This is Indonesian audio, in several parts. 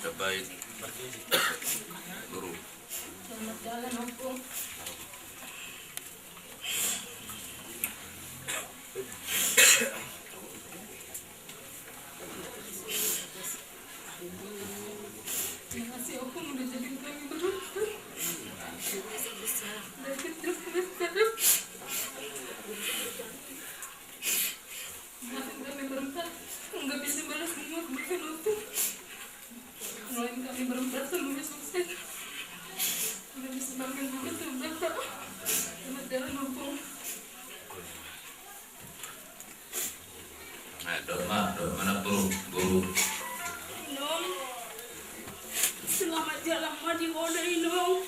Terbaik guru. Selamat jalan Opung. Terima kasih Opung udah jadi kami beruntung. Dari kecil sampai sekarang. Maafin kami berempat, nggak bisa balas semua kebaikan Opung. Doain kami berempat semoga sukses. Udah bisa bangga juga tuh Bapak. Selamat jalan Opung. Doa mana guru. Inong, selamat jalan madi hoda Inong.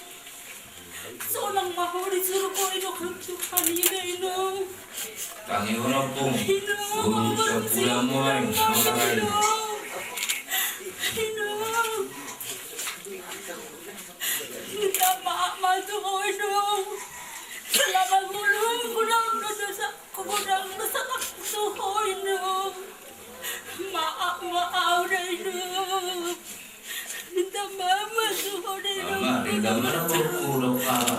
Seorang mahu disuruh kau Inong Tuhan ini Inong. Kangi Opung. Inong, Pulang mulai. Inong, minta maaf matu kau Inong. Selama kurang dosa aku Inong. Maaf dah Inong. Minta maaf matu kau Inong.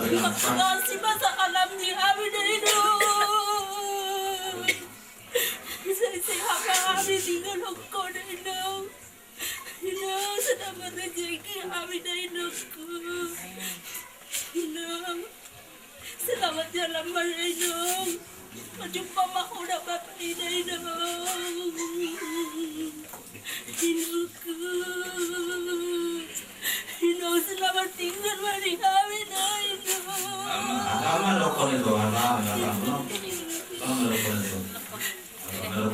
Terima kasih masa alam di kami dah Inong. Saya kami tinggal kau dah Inong. Inong sudah berrezeki kami dah Inongku. Inong, selamat jalan pada Inong. Berjumpa mak udah bapak dah Inong. Inongku. Inong selamat tinggal pada kami dah Inong. Ama lokon itu ama. Lokon itu. Kalau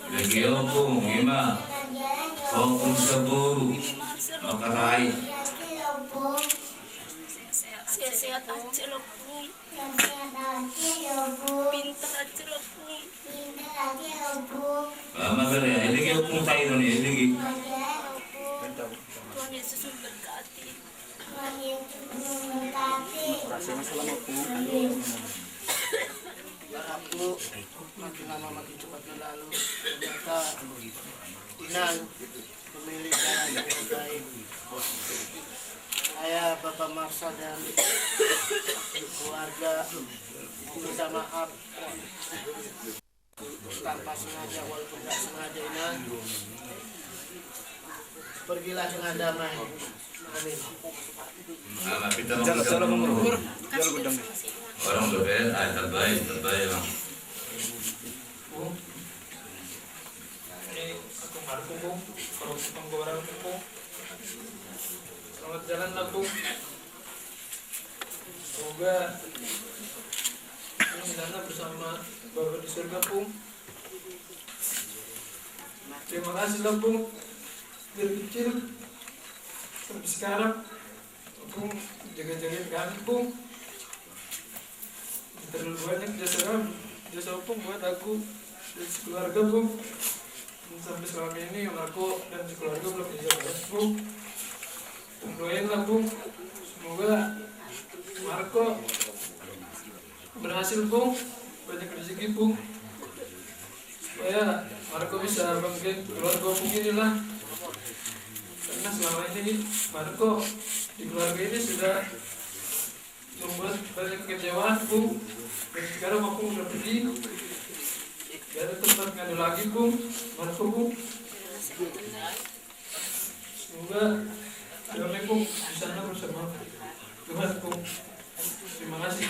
lagi Opung, ima, Opung saburu, makarai. Sehat aja Opung. Pintar aja Opung. Lama kali ya, ini Opung tayo nih, ini. Tuhan Yesus memberkati. Aku makin lama makin cepat berlalu. Ternyata Inang memilih jalan yang terbaik. Saya Bapak Marsa dan keluarga minta maaf tanpa sengaja walaupun tidak sengaja Inang. Pergilah dengan damai. Amin. Kita mau orang berbeda, terbaik bang. Aku Marco Bung, kalau penggoreng Bung. Selamat jalan lah Bung. Semoga ini Nana bersama Bapak di surga Bung. Terima kasih lah Bung. Dari kecil sampai sekarang Bung jaga-jagain kami Bung. Terlalu banyak jasa Opung buat aku dan sekeluarga Bung. Sampai selama ini Marco dan sekeluarga belum bisa balas Bung. Doain lah Bung, semoga Marco berhasil Bung, banyak rezeki Bung, supaya Marco bisa bangkit keluarga Opung inilah. Karena selama ini Marco di keluarga ini sudah membuat banyak kekecewaan Bung. Dan sekarang Opung udah pergi, gak ada tempat ngadu lagi Bung, Marco Bung. Semoga kami po di sana bersama Tuhan po. Terima kasih.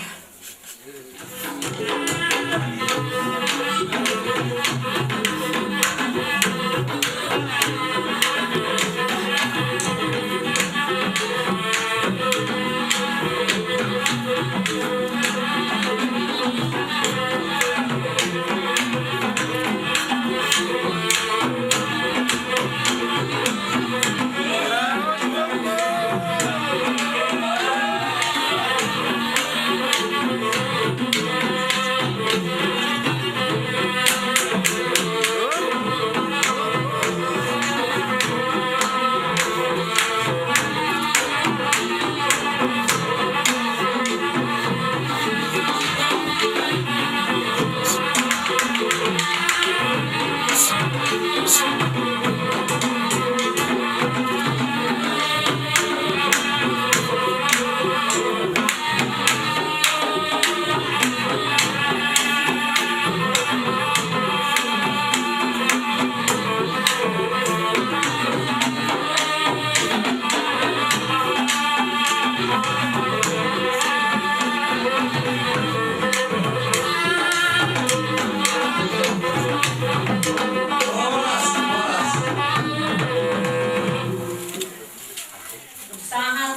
Sangat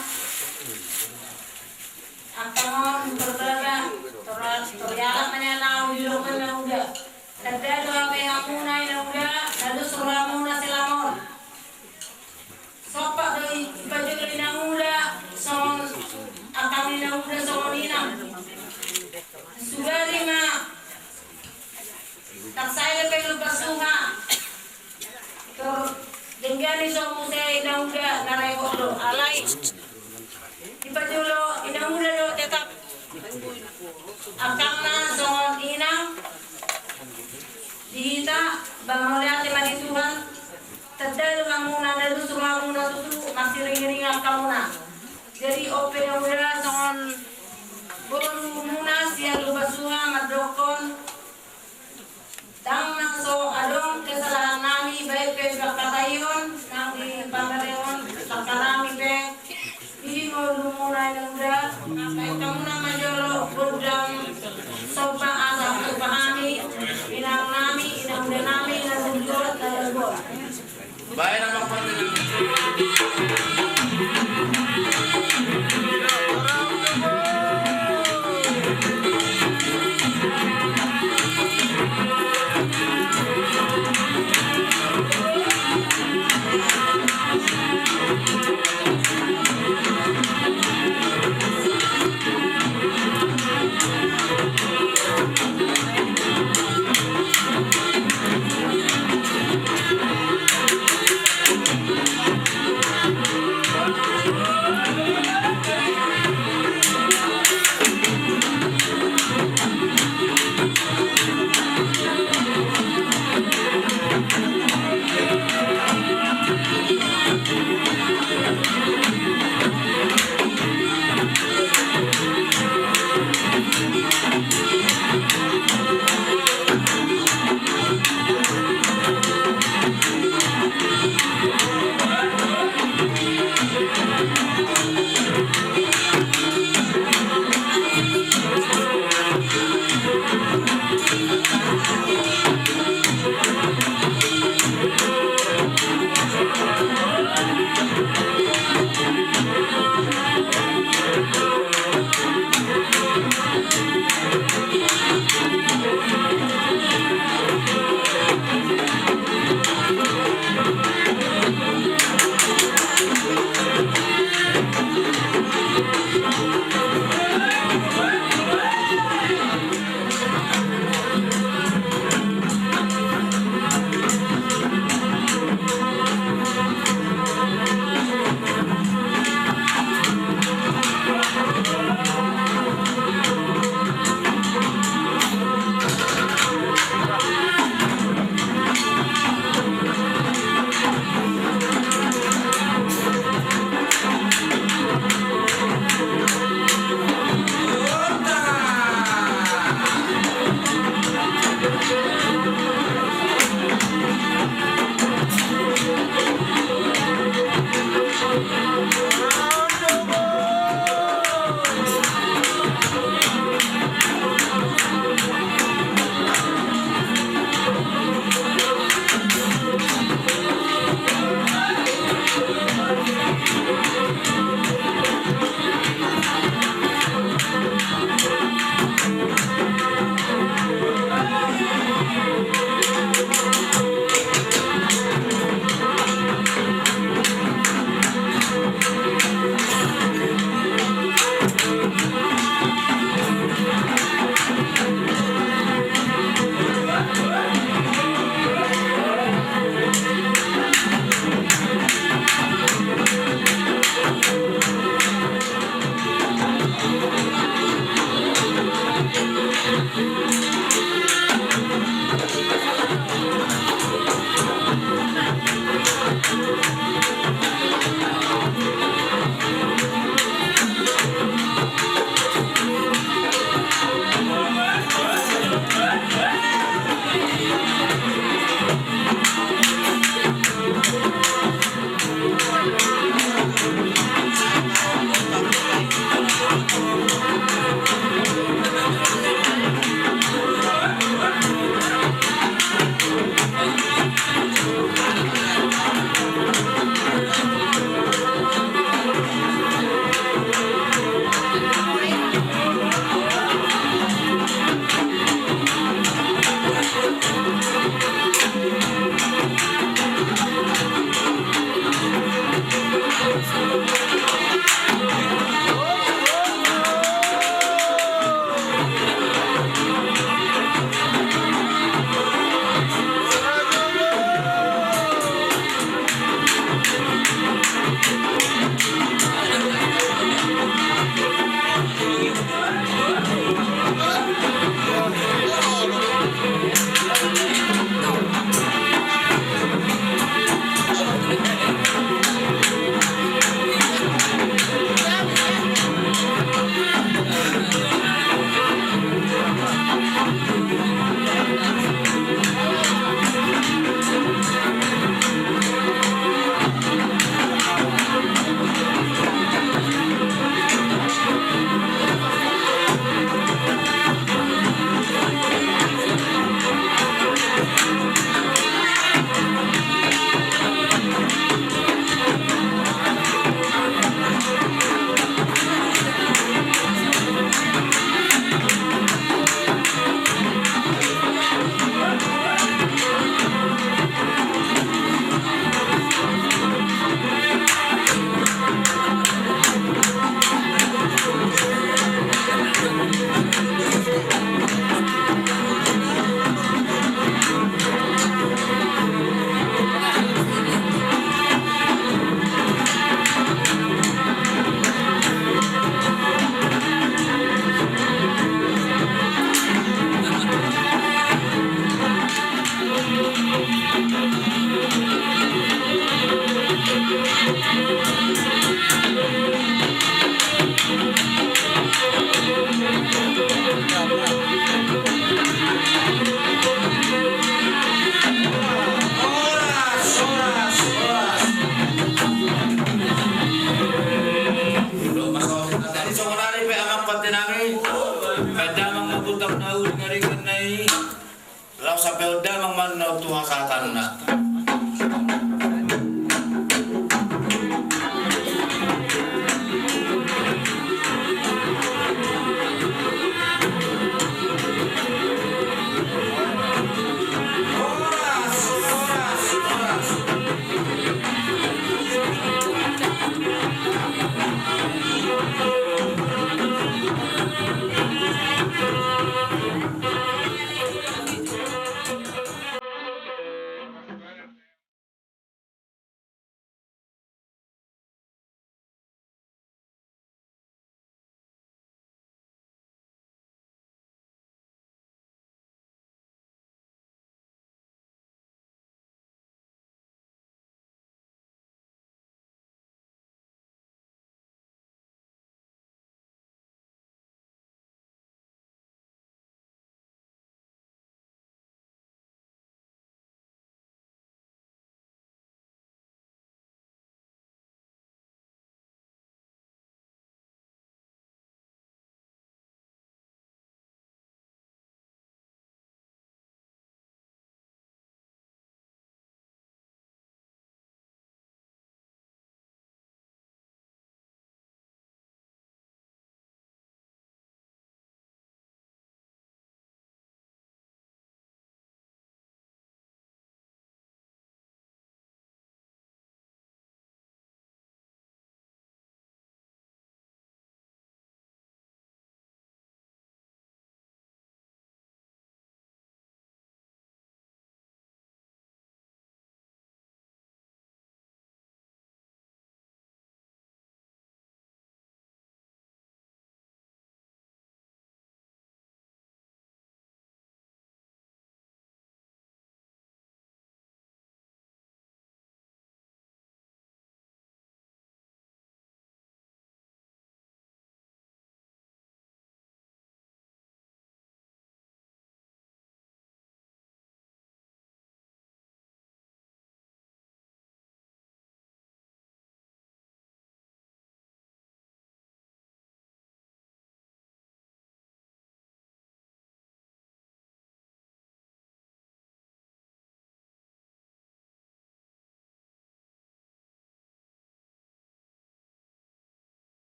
Antangon berbaga Toyala menyanau di lokal na uda Tadda doa behamunay na uda Lalu suramuna silamon Sopak dari ibadah na uda Son Akami na uda somonina Sugari ma Taksaya pelupasuha Denggani so musay na uda Narekodo Alay Ipadulo inamuda do tetap Akang na songon inang Dihita Bangolya tema di Tuhan Tadal ngamuna dalu sumamuna tutu Masih ring-ring akamuna Jadi ope na uda songon Burun muna siya lubasuha madokon Dang nang so adong kesalahan nami baik pe kakatayon nang di pangareon kakarami pe Hindi mo lumunay ng uda Kahit kamu na majolo Budang sopa asa Pahami Inang nami Inang uda nami Inang dugdot na dalbot Bayan ang magpapalala.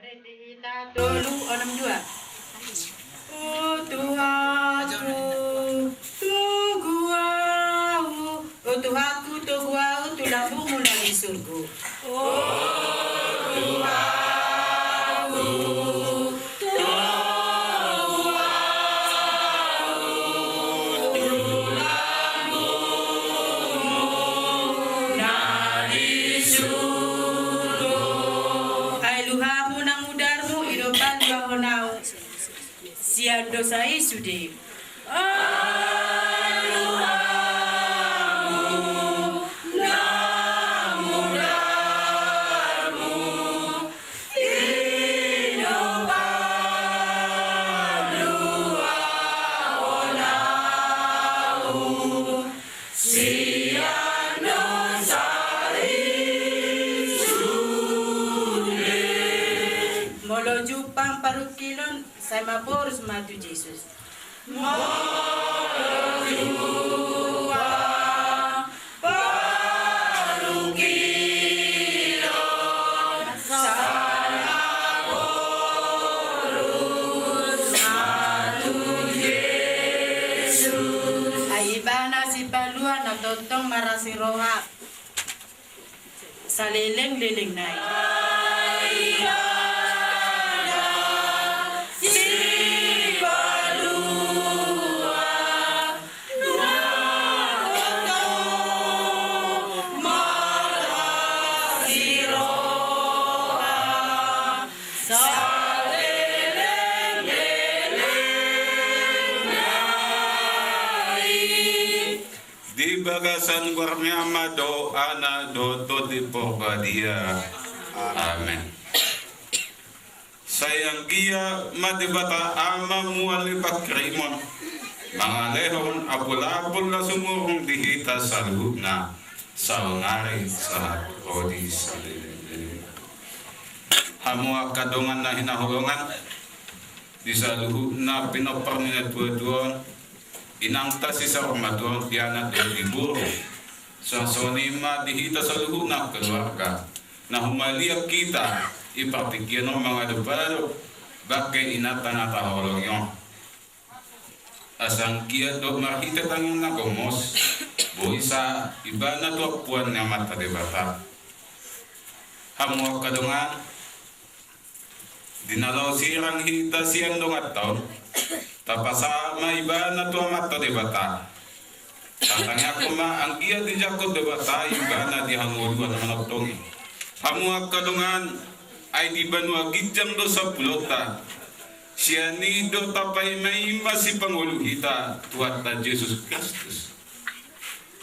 Dulu 62. Oh Tuhanku, Tuguau, oh Tuhanku, Tuguau, tulambungmu dari surga. Sian dosa Yesudim. Molo jupang parukilon sa maboros matu Jesus. Aibana si Palua na totong marasi roha. Sa leleng-leleng na Di bagasan guarmi amado ana do di porbadia. Amen. Sayang gia madibata ama muali pakrimon. Mga lehon apul-apul na sumurong dihita sa luna sa ngari sa rodi sa lilin. Hamua kadungan na hinahulungan di sa luhu na pinoparni na tuwa-tuwa. Inangta si sa Ramadan diana del liburo sa sonima dihita sa luhu na keluarga na humaliak kita ipartikyan ng mga dupalo bakay inatanatahulong yun asang kia do makita tanging nagomos buhay sa iba na tuwapuan na mata de bata hamuak kadungan dinalaw sirang hita siyang dungat taon tapasa maiba na tua mata de bata. Tatanya kuma ang iya di jakot de bata iba na di hanguluan na manotong. Hamuak kadungan ay di banua gijam do sa pulota. Siya ni do tapay may si Pangulo kita tuat na Jesus Kristus.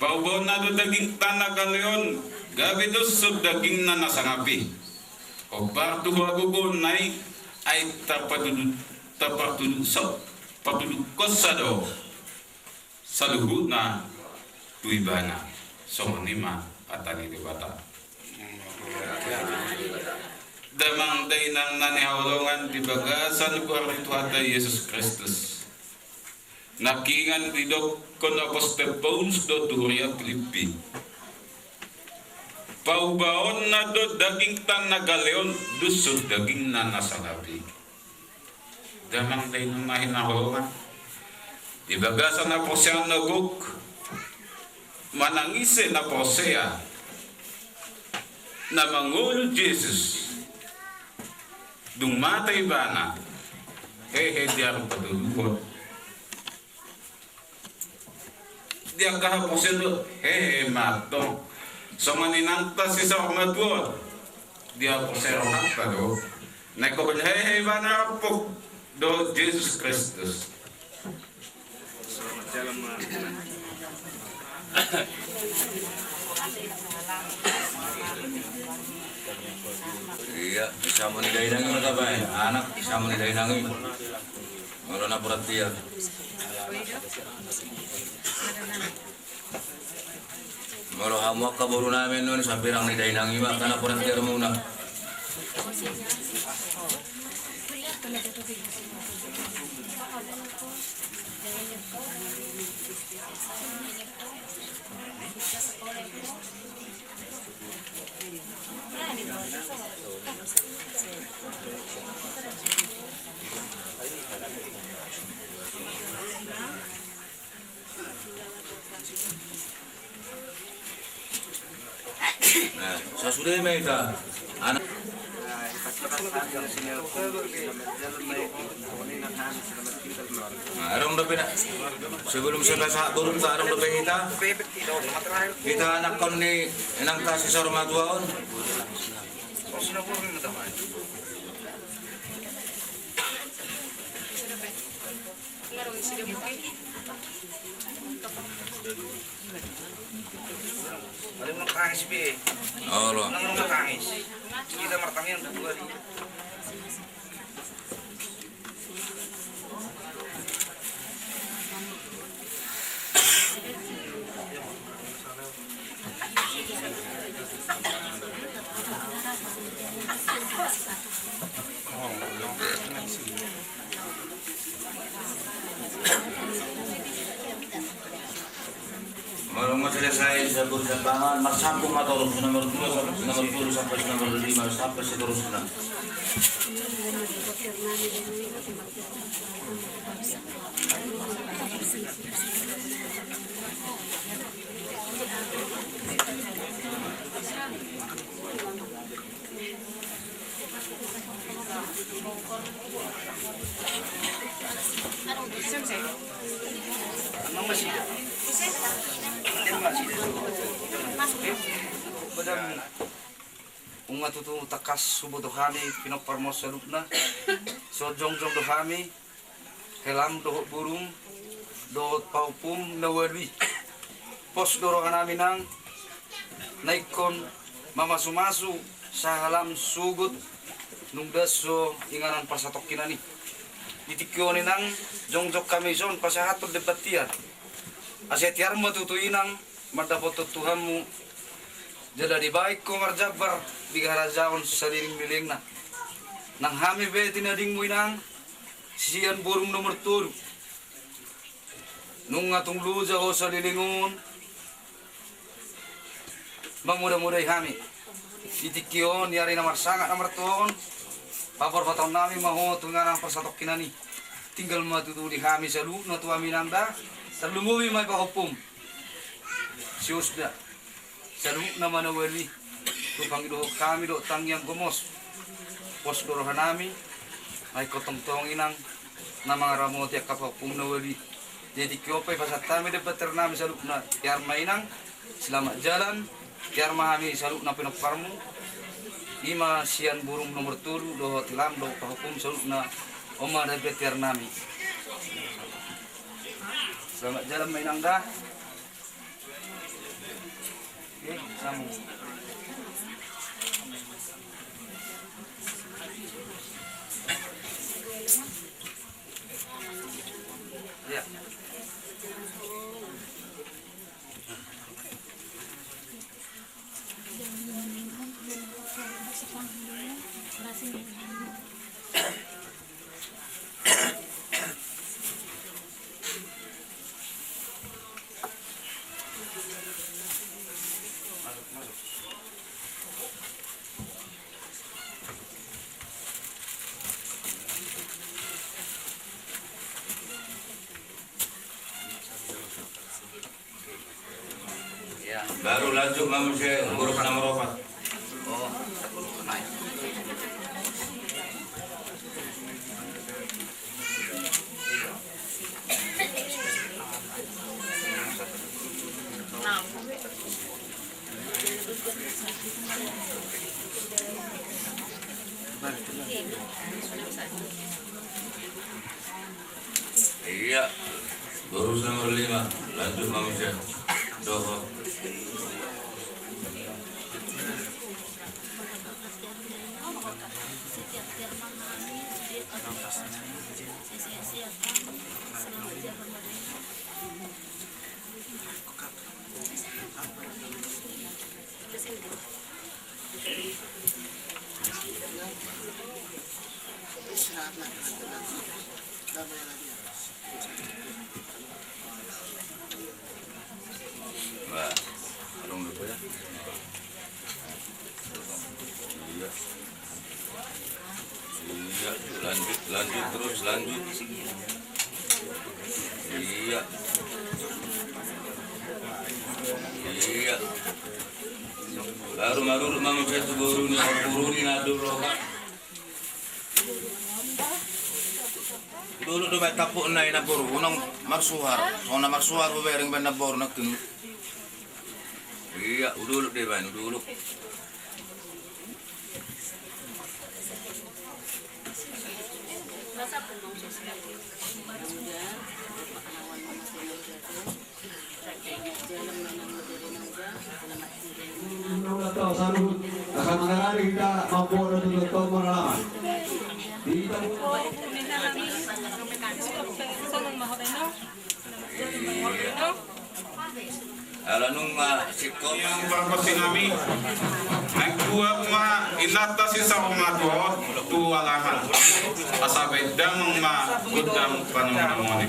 Paubaw na do daging tanag leon gabi do so daging na nasangapi. O bartu hagugon nay ay tapatudud so patulog ko sa do sa luhut na tuibana so manima at ani di bata damang day nang nanihawlongan di bagasan ko arito ata Jesus Kristus nakingan di do kon apostol Paulus do tuhuria Filipi paubaon na do daging tan nagaleon dusod daging na nasalabi damang day nung nahinahulungan. Ibagasan na po siyang naguk, manangise na po siya, na mangulo Jesus, dumatay ba na, diyan patulukot. Diyan kahapos siya, mato. So maninanta si sa kumadwot, diyan po siya rumata do. Naikobal, ba na po, do Jesus Kristus. Iya, bisa mo ni dainang mo tabay. Anak, bisa mo ni dainang mo. Ngoro na purat dia. Ngoro hamuak kaburu namin noon sa pirang ni dainang mo kana purat dia muna. Sa sudah mereka anak arong dapat sebelum saya burung tak arong dapat kita anak kon ni enang kasih sorma tuaon Ngarong sila mo kayo. Alam mo nakangis bi eh. oh lo Alam mo nakangis. Kita martangin ang dua di. Marunong selesai sa bursa pangan, masampung matulog sa nomor 2 sampai sa nomor 5 sampai seterusnya. Ang masih. Ang masih. Badam unga tutu takas subo do kami pinoparmos sa lupna. So jongjong do kami helam do burung do paupum nawarwi. Pos doro namin ng naikon mamasumasu sa halam sugut nung daso inganan pasatok kinani. Itikyo ni nang jongjok kami son pasahatod debatian. Aset yar matutuinang madapot tutuhanmu. Jada di baik ko marjabar bigarajaon sa liling-liling na. Nang hami be tinading mo inang siyan burung nomor 3. Nung atong luja o sa lilingon mangmuda-muday hami. Itikyon yari na marsangat na martuon. Papor patong namin mahoto nga ng pasatok kinani. Tinggal matutuli kami sa lup na tuwa minanda. Sa lumuwi may pakupum. Siyos da. Sa lup na manawali. Tupang idohok kami do tangyang gumos. Pos dorohan namin. Ay kotong-tong inang na mga ramoti at kapapum na wali. Jadi kiopay pasat kami debater namin sa lup na tiar mainang. Selamat jalan. Tiar mahami sa lup na pinaparmo. Ima sian burung nomor 3 do tilam do pahukum salut na oma da beter nami. Selamat jalan mainang dah. Oke, sambung. Ya. Baru lanjut manusia huruf nomor 4. Oh, naik. Iya. Huruf nomor 5. Lanjut manusia. Doho. Wah, arong dulu ya. Iya. Iya, lanjut terus lanjut. Iya. Iya. Baru marur manusia tu baru ni turun ni ada roka. Dulu tu baik tapuk nai na boru, unang marsuhar, ona marsuhar bereng ben na boru nak tunu. Iya, dulu deh ban, dulu. Tahu sarut akan mengalami kita mampu untuk pengalaman. Ala nung sikot Yang berpati nami nagbuwag inata si sa umatot tuwalaman asabay damang gudang panunamoni.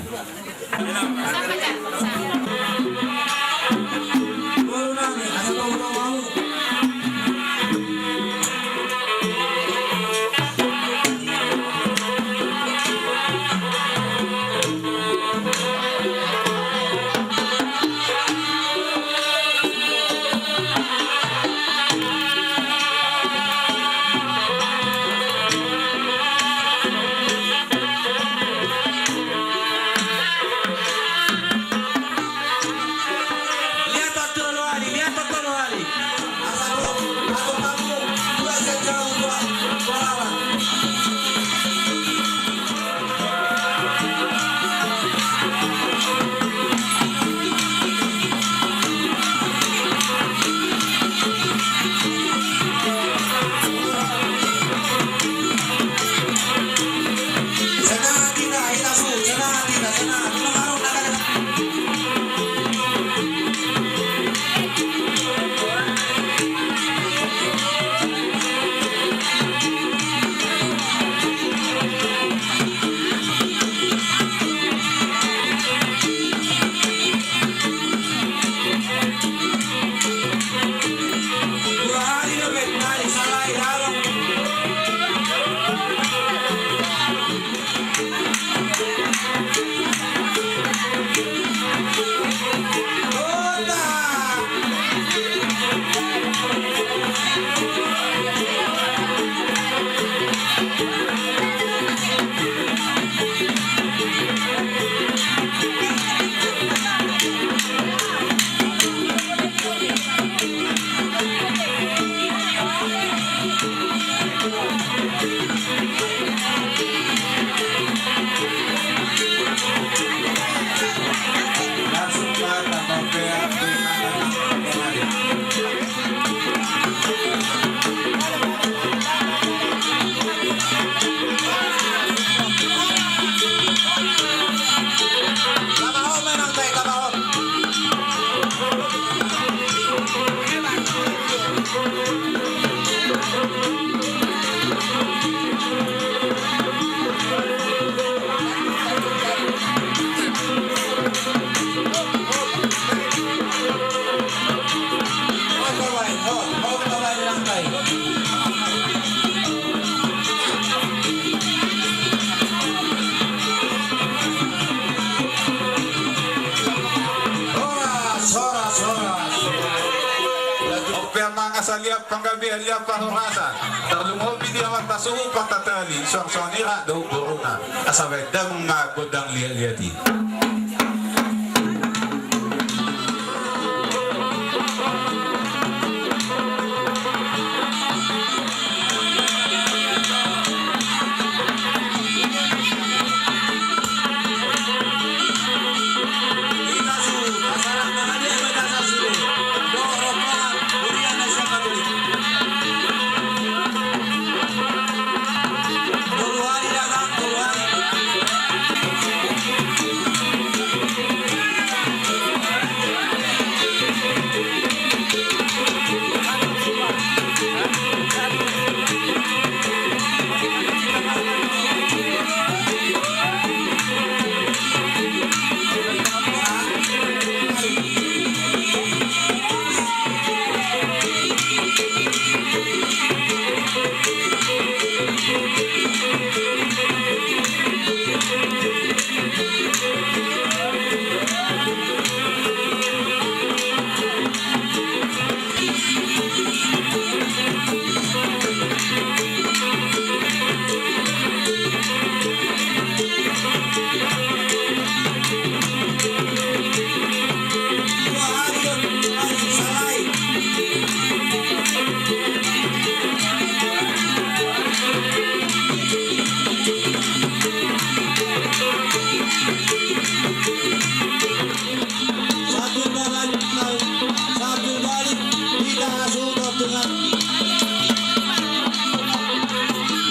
Asaliap panggabi aliap pahurasa terlungobi dia matasuhu patatali suang-suanira daw buruna asabay damang magudang lihat-lihati.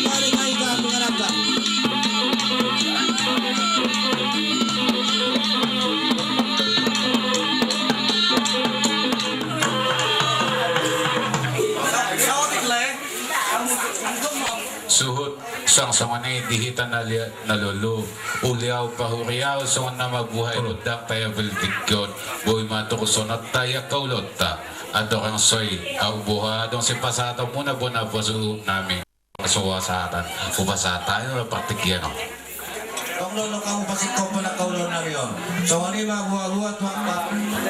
Mari kaita pengarapkan. Suhut sang sanganay dihitan na nalulu uliaw pahuriaw sangan na mabuhay rodang tayo biltigyon boy matukuson at tayo kaulota ato kang soy ang buha dong si pasata muna po na pasu namin kasuwasatan upasatan na patigyan Kung lolo kamu pasti kau pernah kau lolo nabi on. So ini mah buat waktu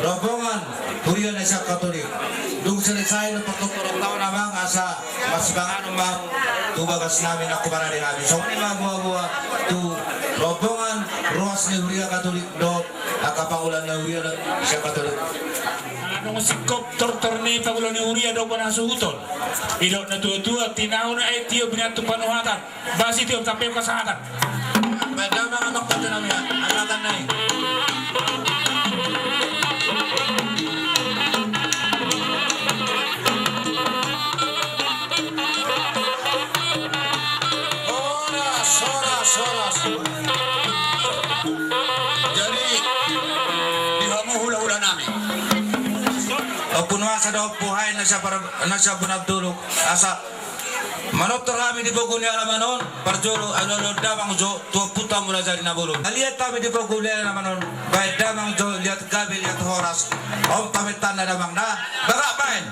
rombongan Hurian Isya Katolik. Dung selesai na pagtuturong taon namang asa masibangan umang tubagas namin ako para di namin. So ini mah buat tu rombongan ruas ni Hurian Katolik do akapangulan na Hurian Isya Katolik. Nung sikop tortorni pagulo ni Uria daw pa nasuhuton. Ilok na tua-tua, tinaw na ay tiyo binatu panuhatan. Basi tiyo tapay kasahatan. Madam mga maktato namin yan. Anakan na eh. Oras. Jadi, di hula-hula namin. O punuha sa daw buhay na siya bunagdulog. Asa, manoptor kami di Bogul ni Alamanon, parjolo ano damang jo tua puta mula jadi nabulu. Lihat kami di Bogul ni Alamanon, baik damang jo lihat gabi lihat horas, om pamit tanda damang na, berapain?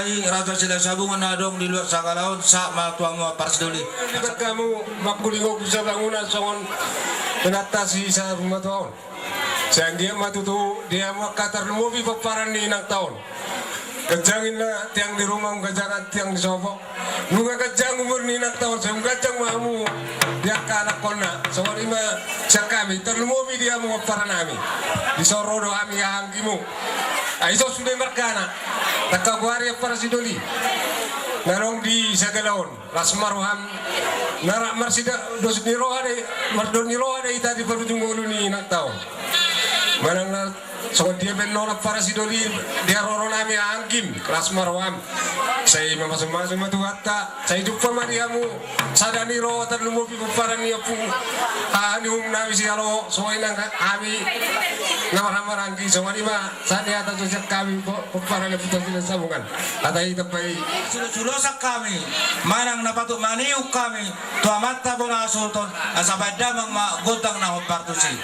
Raja sila sabungan na dong di luar sa kalaon sa matuang mga parsdoli. Ibat kamu makulingog sa bangunan songon penatasi sa matuaon. Sa dia matutu dia mo katar lumobi paparan ni nang taon. Kajangin na tiang di rumah kajangan tiang di sobo. Bunga kajang umur ni nang taon sa kajang mamu dia kanak kona. So lima sa kami terlumobi dia mo paparan nami. Di sorodo kami hanggimu. Aiso sudah merkana. Takagwari para sidoli. Narong di Sagalaon, Lasmaruham, Narak Marsida, dos nirohade, mardon nirohade ita di perujung ulu ni nak tahu. Manang na so dia benora para sidoli dia roro nami angkim, Lasmaruham. Saya masuk-masuk matuhatta, saya jumpa mariamu, sadani roh terlumu pi para ni apu. Ani nami sialo, so inang kami namar-namar angki so ma sadia atas sosial kami para ni putar sila sabungan. Atai tapai Sulo-sulosak kami, manang napatuk maniuk kami, tua mata bona sultan, asabay damang magutang na hopartusi.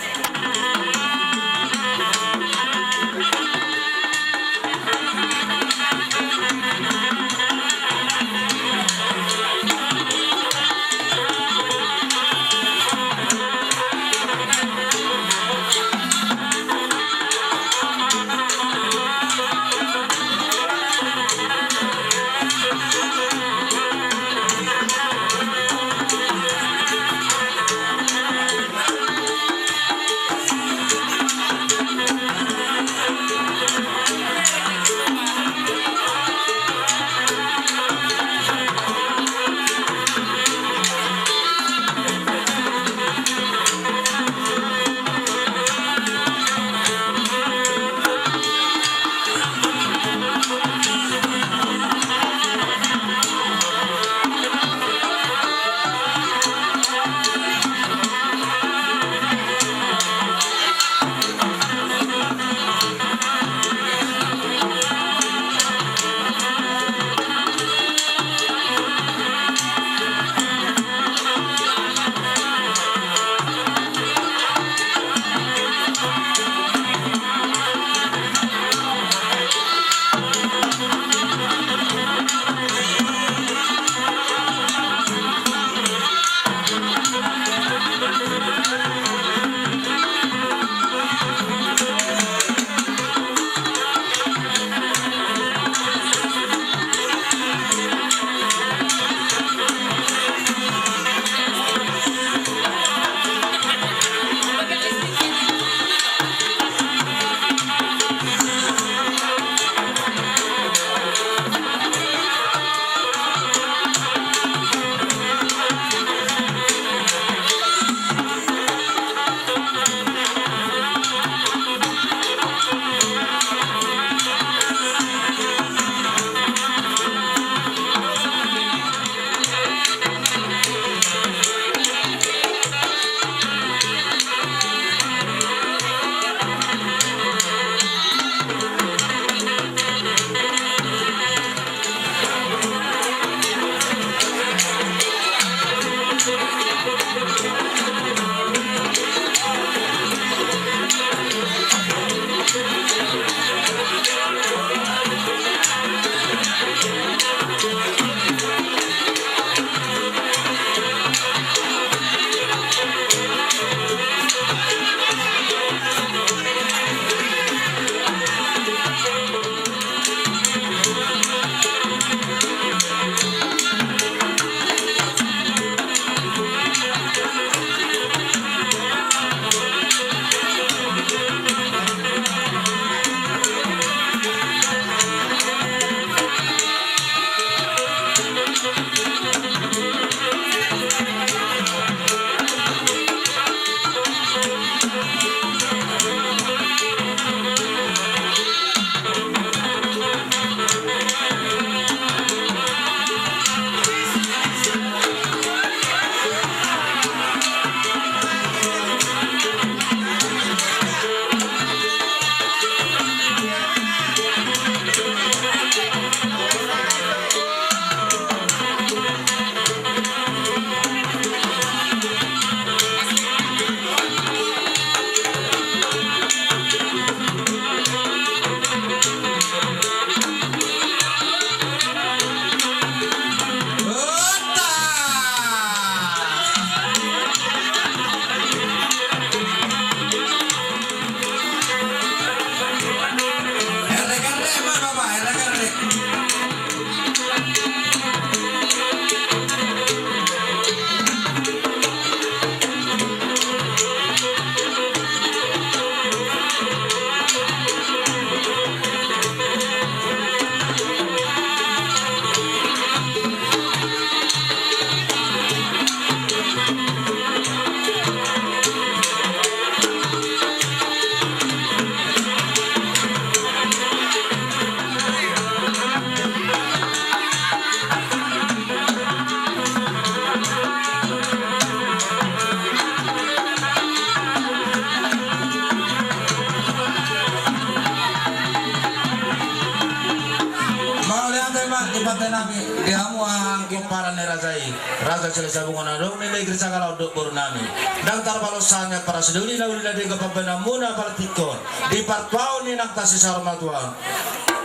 pake nami dihamu ang kumparan ni Razai Raja sila sabungan na dong nilai gerisa kalau dok baru nami dan tarbalosanya para seduli na ulila di kapabena muna partikon di partwao ni naktasi sarmatuan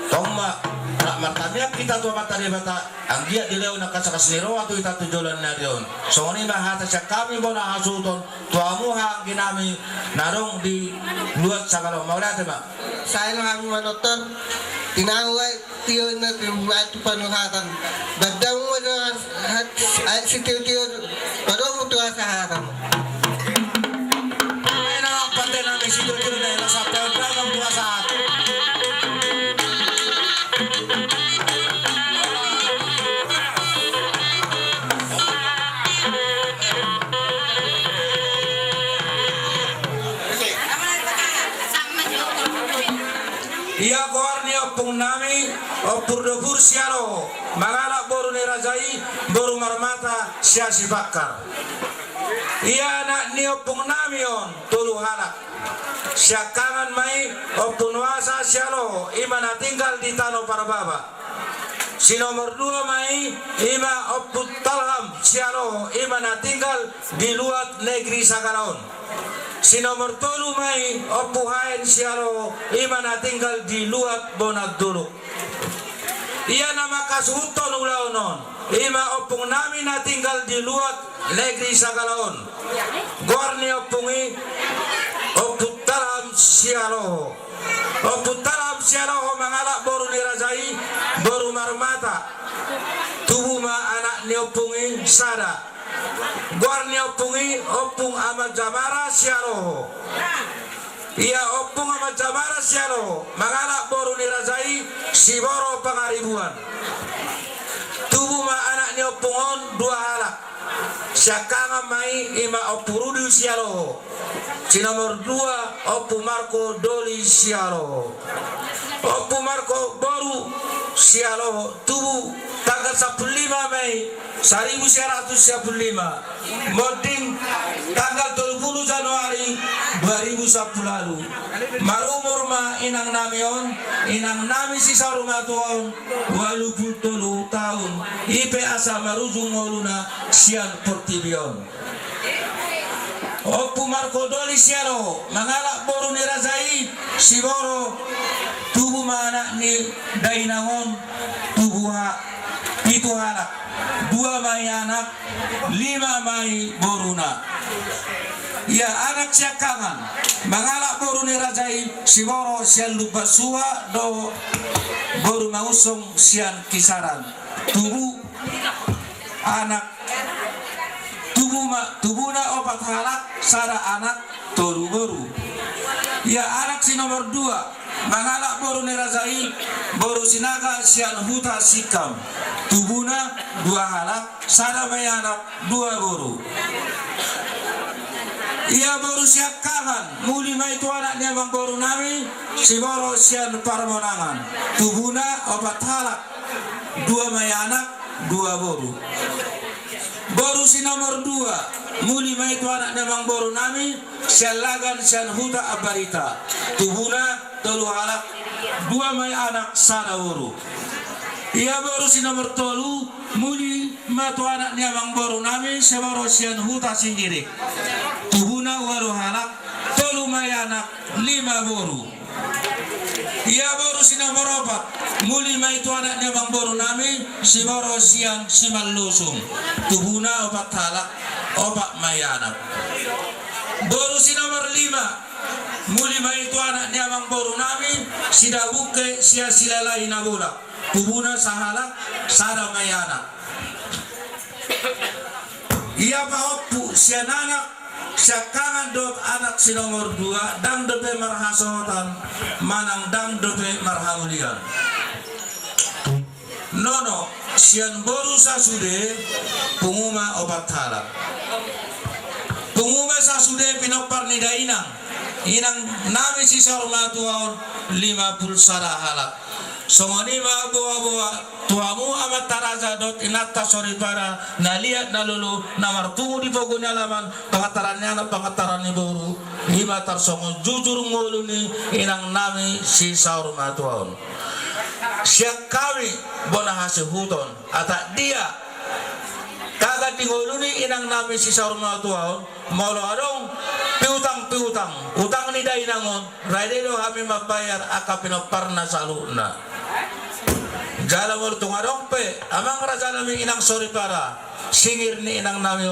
Toma martamia kita tua mata dia bata anggia di leo nakasakas niro atau kita tujulan na dion so ni mahata siya kami bona hasuton tuamu hang ginami narong di luat sakalo maulate ma Saya kami manoton tinawag tiyo na at panuhatan. Badang mo na at si tiyo parang mo tuwa sa haram. ay na pati namin si tiyo na sa program ang buwa sa ato Ia kuar ni opung nami opur dopur sialo mangalak boru ni Razai boru marmata sia si bakar ia anak ni opung nami on tulu halak sia kangan mai opun wasa sialo imana tinggal di Tano Parababa si nomor 2 mai ima oput talham sialo imana tinggal di luat negeri Sagalaon si nomor 3 mai opuhain sialo imana tinggal di luat Bonat dulu ia nama kasuton ulaunon ima opung nami na tinggal di luat negeri Sagalaon gorni opungi oputaram sialo mangalak boru ni Razai boru marmata tubuh ma anak ni opungi sada Guarni opungi opung amat jamara siaro ia opung amat jamara siaro mangalak boru ni Razai siboro pangaribuan tubuh ma anak ni opungon 2 halak syakanga mai ima opurudu siaro si nomor 2 opu Marco Doli siaro opu Marco boru siaro tubuh tanggal 15 Mei 1915 Moding tanggal 20 Januari 2010 lalu marumur ma inang nami sisa rumah tuan 80 tahun ipe asa marujung ngoluna sian portibion Opu Marco Doli siaro mangalak boru ni Razai siboro tubuh mana ni dainangon tubuh itu halak 2 mai anak 5 mai boruna ia anak siakangan mangalak boru ni Razai siboro sian lupa sua do boru mangusung sian kisaran tubuh anak tubuna 4 halak sara anak toru boru ia anak si nomor 2 mangalak boru ni Razai boru sinaga sian huta sikam tubuna 2 halak sada may anak 2 boru ia boru siap kangan muli may itu anaknya bang boru nami si boru sian parmonangan tubuna 4 halak 2 may anak 2 boru boru si nomor 2 muli may itu anaknya bang boru nami sian lagan sian huta abarita tubuna 3 halak 2 may anak sada boru ia boru si nomor 3 muli matu anaknya bang boru nami seboro sian huta singgirik tubuna 8 halak 3 may anak 5 boru ia boru si nomor 4 muli may itu anaknya bang boru nami seboro sian simalusung tubuna 4 halak 4 may anak boru si nomor 5 muli may itu anaknya bang boru nami sidabuke sia silalai nabola tubuna sahalak sada may anak ia paopu sian anak siakangan dot anak si nomor 2 dang dope marhasotan manang dang dope marhamulian nono sian boru sasude punguma 4 halak punguma sasude pinopar ni dainang inang nami si sarmatuan 50 sada halak songoni ma buah tuamu amat taraza dot inata sorry para naliat nalulu namar tungu di pogun alaman pangatarannya na pangataran ni boru lima tarsongo jujur ngoluni inang nami si saur matuan siya kami bonahase huton ata dia kaga tingoluni inang namin si saruna tuaon maulo adong piutang utang ni dai nangon raide do kami mabayar akapino parna saluna jala mo tung adong pe amang raja namin inang sorry para singir ni inang namin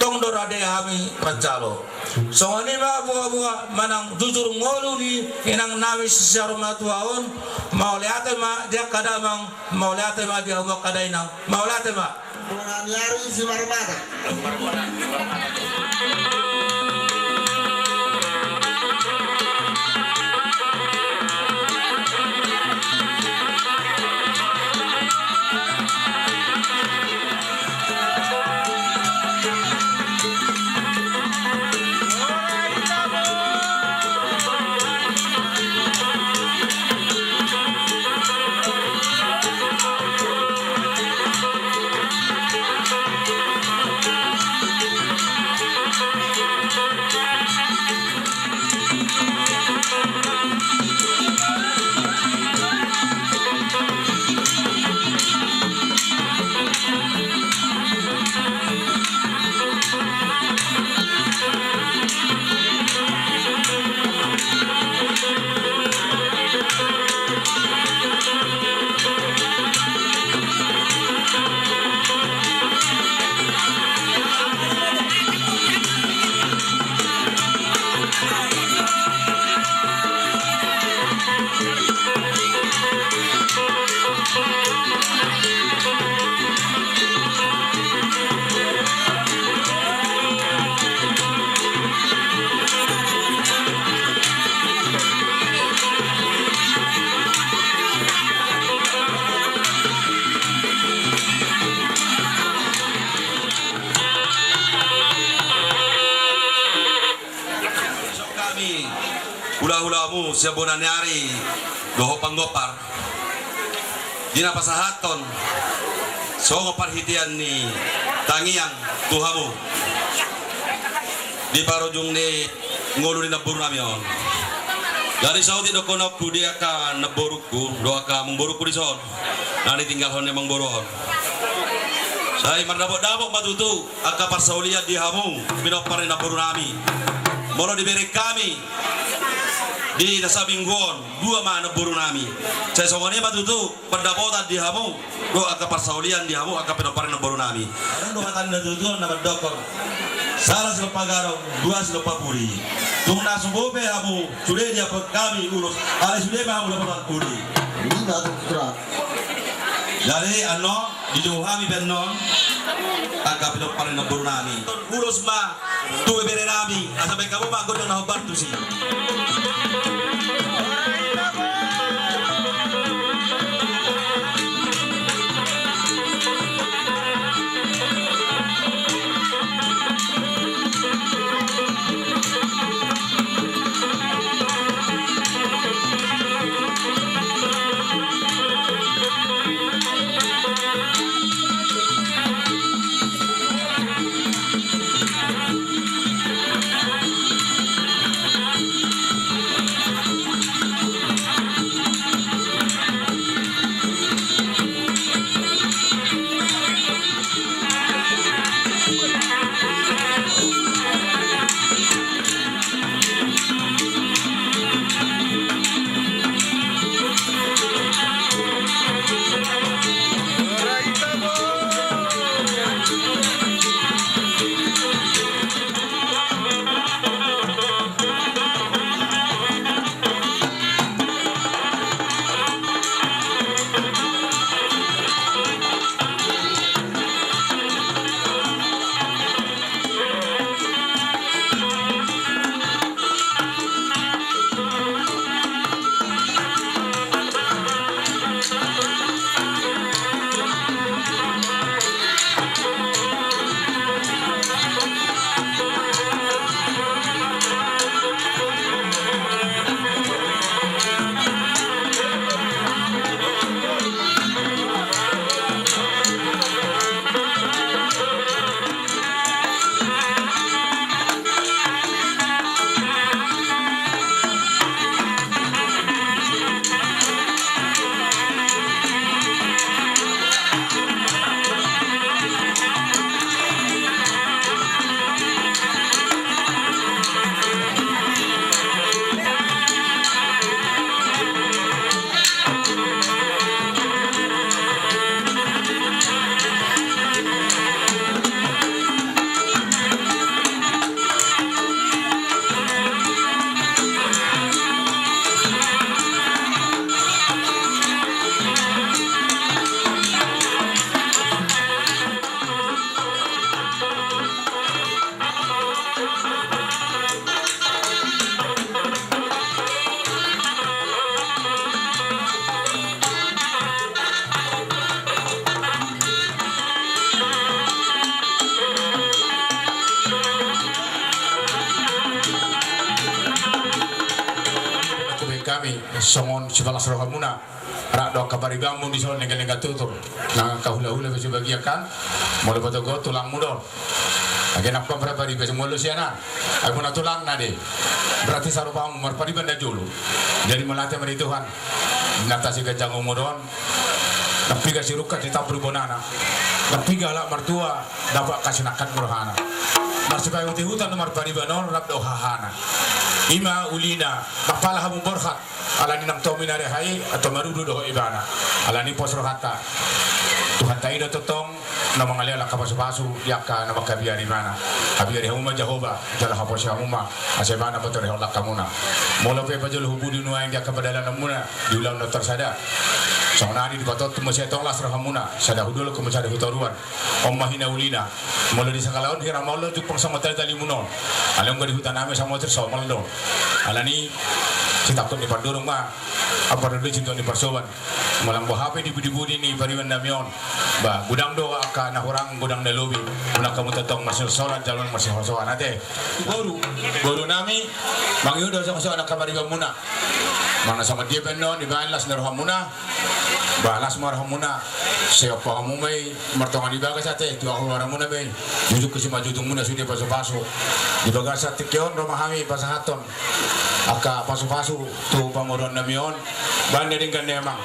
tong do rade kami pajalo so ni ma buah manang jujur ngolu ni inang namin si saruna tuaon maulate ma dia kadamang maulate ma dia mo kadainang maulate ma Nyari si Marmada. hula-hulamu siya bonanyari loho panggopar dina pasahaton so parhitian ni tangiang tuhamu di parojung ni ngulu ni naburu namion dari saudi do kono dia ka naboruku do ka mengboruku di son nani tinggal hone mengboron saya mardabok-dabok matutu aka parsauliat di hamu binopar ni naburu nami molo diberi kami di dasa mingguan dua mana buru nami saya songone matutu pendapotan di hamu do aka parsaulian di hamu aka penopar ni buru nami ada do makan matutu na dokor salah silopagaro dua silopapuri tung na subobe hamu sudah dia kami urus ale sudah hamu laporan puri Ini baru kurang. jadi ano di Johami benon aka penopar ni buru nami urus ma tuwe bere nami asa kamu ma godong na hobar tu si nami songon sibalas roha muna rak do kabari gamu di sol nega tutur nang kahula-hula besi bagiakan mo le go tulang mudon age nak berapa di besi mulu siana aku na tulang nade berarti sarupa marpadi banda julu jadi melatih mari Tuhan natasi gajang umudon tapi kasih rukat di tabru bonana tapi galak mertua dapat kasih nakat murhana masih pakai uti hutan nomor pari banon rap dohahana ima ulina kepala hamu borhat alani nam tominare hai atau marudu doho ibana alani posro hata Tuhan taida totong nama ngalela kapasu-pasu yaka nama kabiari mana kabiari huma Jehovah jala haposya huma asebana betul Allah kamuna mula pe bajul hubudi nuang dia kepada namuna diulang dokter sada sonari di batot masih tong las rahamuna sada hudul ke masada hutaruan om mahina ulina mula di sakalaon hira maulo juk sama tali munon alam gadi hutan ame sama terso maldo alani citakut di pandurung ma apa dulu cinta di persoalan malam HP di budi-budi ni pariwan namion ba gudang do aka na orang gudang na lobi una kamu tetong masih solat jalan masih hosoan ate guru nami mangyudo sa anak kabariban muna mana sama dia benon di balas narhamuna balas marhamuna siapa kamu may martongan di bagas ate tu aku marhamuna may jujuk ke maju tung muna sudah paso-paso di bagas ate kion romahami pasahaton aka paso-paso tu pamoron namion banda dengan nemang